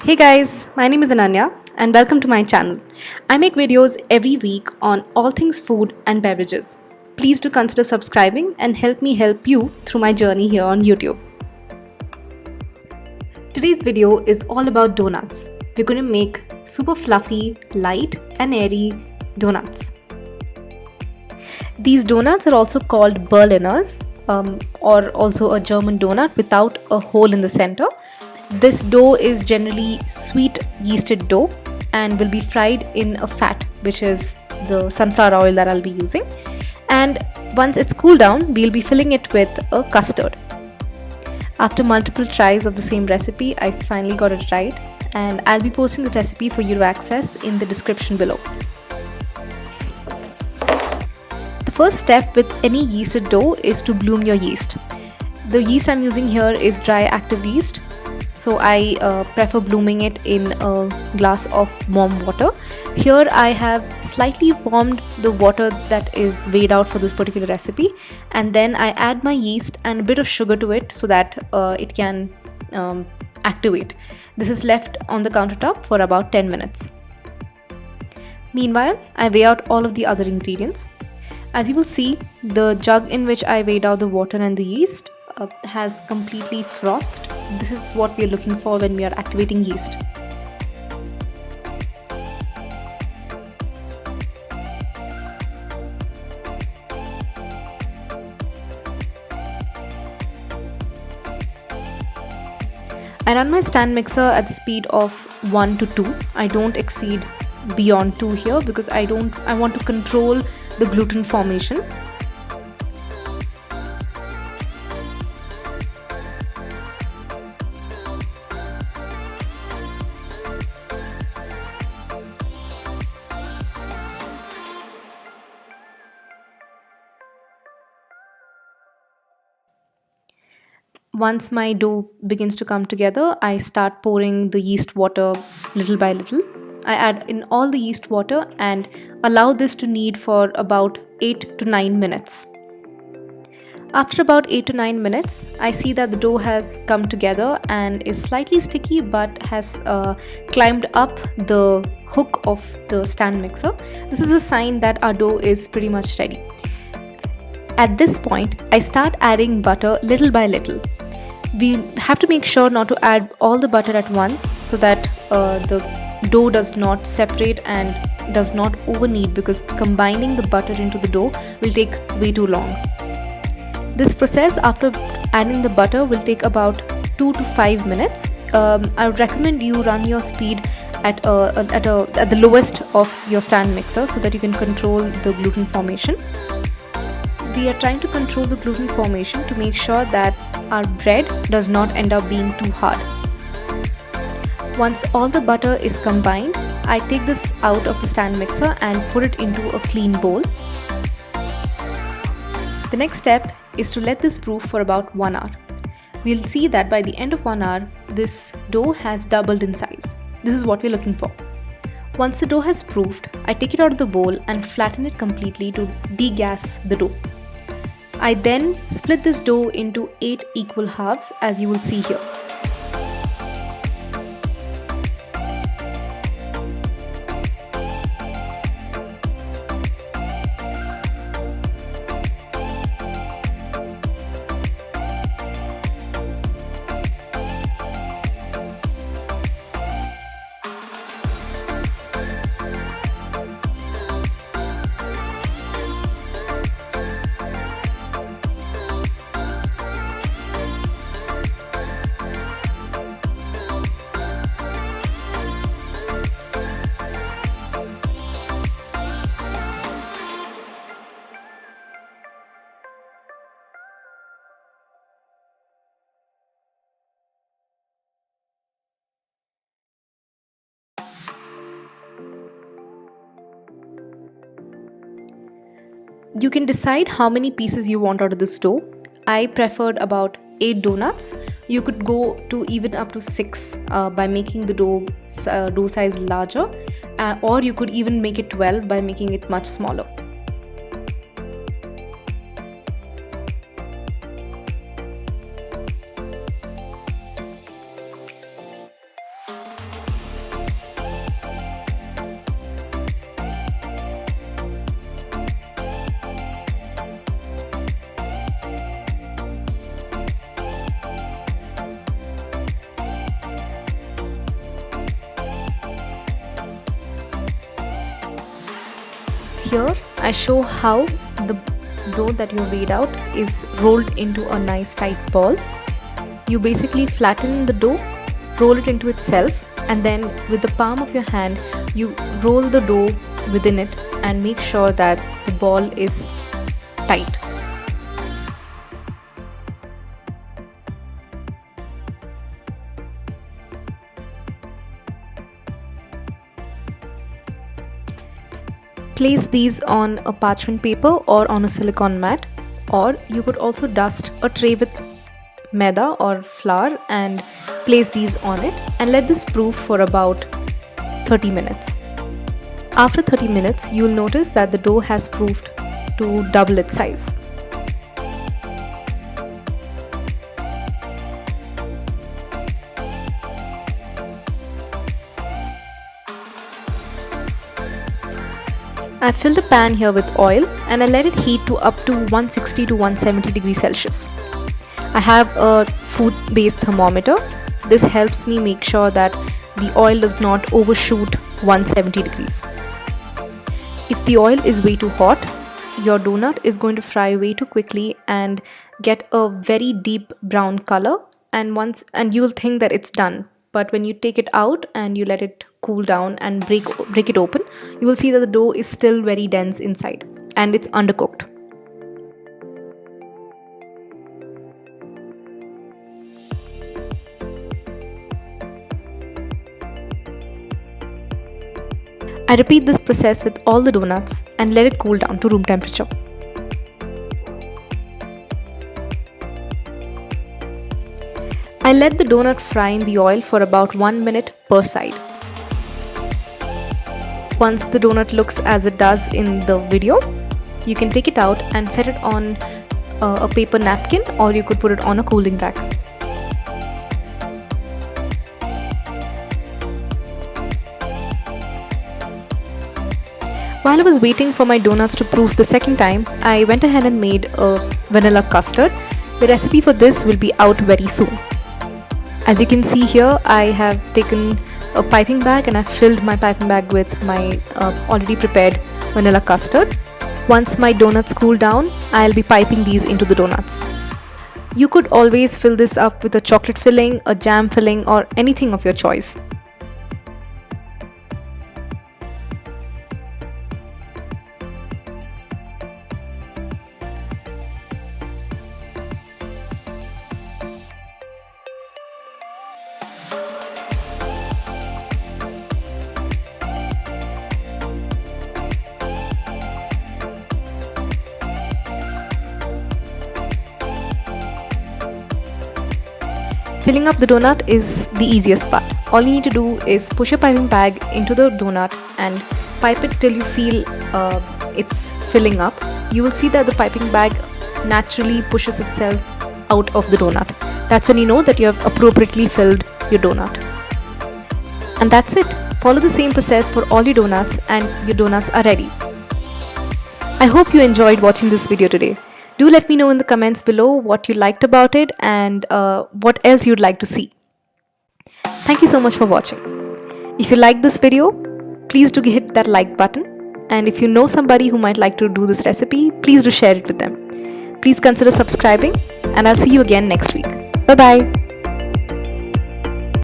Hey guys, my name is Ananya and welcome to my channel. I make videos every week on all things food and beverages. Please do consider subscribing and help me help you through my journey here on YouTube. Today's video is all about donuts. We're going to make super fluffy, light and airy donuts. These donuts are also called Berliners or also a German donut without a hole in the center. This dough is generally sweet yeasted dough and will be fried in a fat, which is the sunflower oil that I'll be using. And once it's cooled down, we'll be filling it with a custard. After multiple tries of the same recipe, I finally got it right, and I'll be posting the recipe for you to access in the description below. The first step with any yeasted dough is to bloom your yeast. The yeast I'm using here is dry active yeast. So I prefer blooming it in a glass of warm water. Here I have slightly warmed the water that is weighed out for this particular recipe, and then I add my yeast and a bit of sugar to it so that it can activate. This is left on the countertop for about 10 minutes. Meanwhile, I weigh out all of the other ingredients. As you will see, the jug in which I weighed out the water and the yeast has completely frothed. This is what we are looking for when we are activating yeast. I run my stand mixer at the speed of 1 to 2. I don't exceed beyond 2 here because I want to control the gluten formation. Once my dough begins to come together, I start pouring the yeast water little by little. I add in all the yeast water and allow this to knead for about 8 to 9 minutes. After about 8 to 9 minutes, I see that the dough has come together and is slightly sticky but has climbed up the hook of the stand mixer. This is a sign that our dough is pretty much ready. At this point, I start adding butter little by little. We have to make sure not to add all the butter at once so that the dough does not separate and does not over knead, because combining the butter into the dough will take way too long. This process after adding the butter will take about 2 to 5 minutes. I would recommend you run your speed at the lowest of your stand mixer so that you can control the gluten formation. We are trying to control the gluten formation to make sure that our bread does not end up being too hard. Once all the butter is combined, I take this out of the stand mixer and put it into a clean bowl. The next step is to let this proof for about 1 hour. We'll see that by the end of 1 hour, this dough has doubled in size. This is what we're looking for. Once the dough has proofed, I take it out of the bowl and flatten it completely to degas the dough. I then split this dough into 8 equal halves, as you will see here. You can decide how many pieces you want out of this dough. I preferred about 8 donuts. You could go to even up to 6 by making the dough size larger, or you could even make it 12 by making it much smaller. Here I show how the dough that you weighed out is rolled into a nice tight ball. You basically flatten the dough, roll it into itself, and then with the palm of your hand you roll the dough within it and make sure that the ball is tight. Place these on a parchment paper or on a silicone mat, or you could also dust a tray with maida or flour and place these on it and let this proof for about 30 minutes. After 30 minutes, you will notice that the dough has proofed to double its size. I filled a pan here with oil and I let it heat to up to 160 to 170 degrees Celsius. I have a food-based thermometer. This helps me make sure that the oil does not overshoot 170 degrees. If the oil is way too hot, your donut is going to fry way too quickly and get a very deep brown color, and you will think that it's done. But when you take it out and you let it cool down and break it open, you will see that the dough is still very dense inside and it's undercooked. I repeat this process with all the donuts and let it cool down to room temperature. I let the donut fry in the oil for about 1 minute per side. Once the donut looks as it does in the video, you can take it out and set it on a paper napkin, or you could put it on a cooling rack. While I was waiting for my donuts to proof the second time, I went ahead and made a vanilla custard. The recipe for this will be out very soon. As you can see here, I have taken a piping bag and I filled my piping bag with my already prepared vanilla custard. Once my donuts cool down, I'll be piping these into the donuts. You could always fill this up with a chocolate filling, a jam filling, or anything of your choice. Filling up the donut is the easiest part. All you need to do is push your piping bag into the donut and pipe it till you feel it's filling up. You will see that the piping bag naturally pushes itself out of the donut. That's when you know that you have appropriately filled your donut. And that's it. Follow the same process for all your donuts and your donuts are ready. I hope you enjoyed watching this video today. Do let me know in the comments below what you liked about it and what else you'd like to see. Thank you so much for watching. If you liked this video, please do hit that like button. And if you know somebody who might like to do this recipe, please do share it with them. Please consider subscribing and I'll see you again next week. Bye bye.